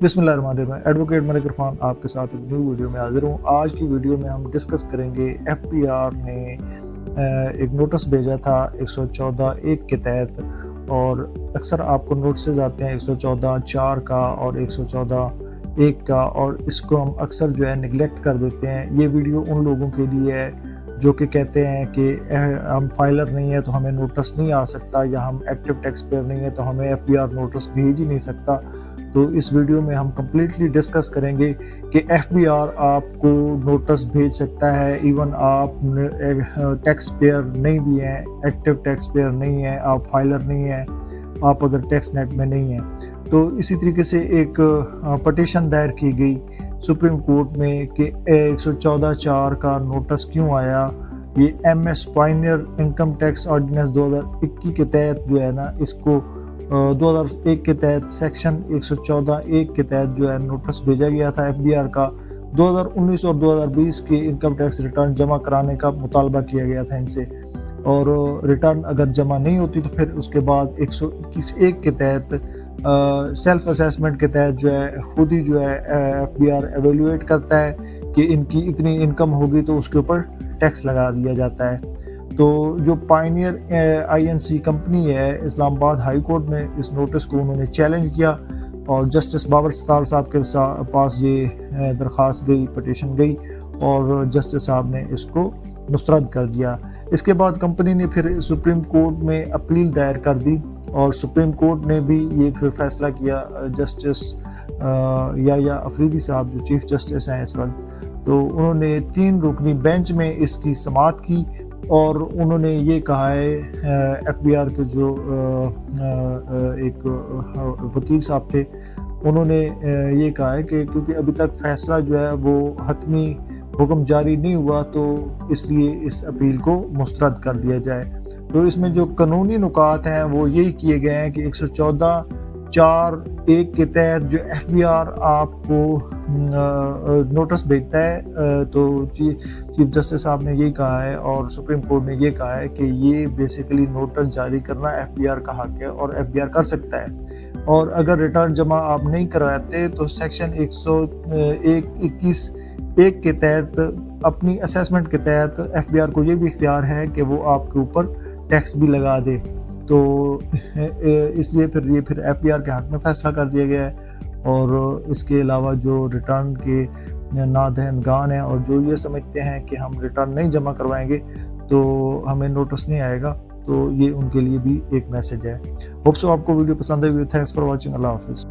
बिस्मिल्लाहिर्रहमानिर्रहीम। एडवोकेट मलिक इरफान आपके साथ एक न्यू वीडियो में हाजिर हूँ। आज की वीडियो में हम डिस्कस करेंगे एफबीआर ने एक नोटिस भेजा था 114(1) के तहत, और अक्सर आपको नोटिस आते हैं 114(4) का और 114(1) का, और इसको हम अक्सर जो है निगलेक्ट कर देते हैं। ये वीडियो उन लोगों के लिए है जो कि कहते हैं कि हम फाइलर नहीं है तो हमें नोटिस नहीं आ सकता, या हम एक्टिव टैक्स पेयर नहीं है तो हमें एफबीआर नोटिस भेज ही नहीं सकता। तो इस वीडियो में हम कम्प्लीटली डिस्कस करेंगे कि एफबीआर आपको नोटिस भेज सकता है, इवन आप टैक्स पेयर नहीं भी हैं, एक्टिव टैक्स पेयर नहीं है, आप फाइलर नहीं हैं, आप अगर टैक्स नेट में नहीं हैं। तो इसी तरीके से एक पटिशन दायर की गई सुप्रीम कोर्ट में कि 114(4) का नोटिस क्यों आया। ये MS Pioneer income tax ordinance 2021 के तहत जो है ना, इसको 2001 के तहत सेक्शन 114(1) के तहत जो है नोटिस भेजा गया था एफबीआर का। 2019 और 2020 के इनकम टैक्स रिटर्न जमा कराने का मुतालबा किया गया था इनसे, और रिटर्न अगर जमा नहीं होती तो फिर उसके बाद 121(1) के तहत सेल्फ असेसमेंट के तहत जो है खुद ही जो है एफबीआर एवेल्युएट करता है कि इनकी इतनी इनकम होगी तो उसके ऊपर टैक्स लगा दिया जाता है। तो जो पायनियर INC कंपनी है, इस्लामाबाद हाई कोर्ट में इस नोटिस को उन्होंने चैलेंज किया, और जस्टिस बाबर सत्तार साहब के पास ये दरख्वास्त गई, पटिशन गई, और जस्टिस साहब ने इसको मुस्तरद कर दिया। इसके बाद कंपनी ने फिर सुप्रीम कोर्ट में अपील दायर कर दी, और सुप्रीम कोर्ट ने भी ये फिर फैसला किया। जस्टिस या अफरीदी साहब जो चीफ जस्टिस हैं इस वक्त, तो उन्होंने 3 रुकनी बेंच में इसकी समाअत की, और उन्होंने ये कहा है एफबीआर के जो एक वकील साहब थे, उन्होंने ये कहा है कि क्योंकि अभी तक फैसला जो है वो हतमी हुक्म जारी नहीं हुआ, तो इसलिए इस अपील को मुस्तरद कर दिया जाए। तो इसमें जो कानूनी नुकात हैं वो यही किए गए हैं कि 114(4)(1) के तहत जो एफबीआर आपको नोटिस भेजता है, तो चीफ जस्टिस साहब ने यही कहा है और सुप्रीम कोर्ट ने ये कहा है कि ये बेसिकली नोटिस जारी करना एफबीआर का हक है और एफबीआर कर सकता है। और अगर रिटर्न जमा आप नहीं करवाते तो सेक्शन 121(1) के तहत अपनी असेसमेंट के तहत एफबीआर को ये भी इख्तियार है कि वो आपके ऊपर टैक्स भी लगा दे। तो इसलिए फिर एफबीआर के हक में फैसला कर दिया गया है। और इसके अलावा जो रिटर्न के नादहनगान हैं और जो ये समझते हैं कि हम रिटर्न नहीं जमा करवाएंगे तो हमें नोटिस नहीं आएगा, तो ये उनके लिए भी एक मैसेज है। होप सो आपको वीडियो पसंद आई। Thanks for watching. अल्लाह हाफिज़।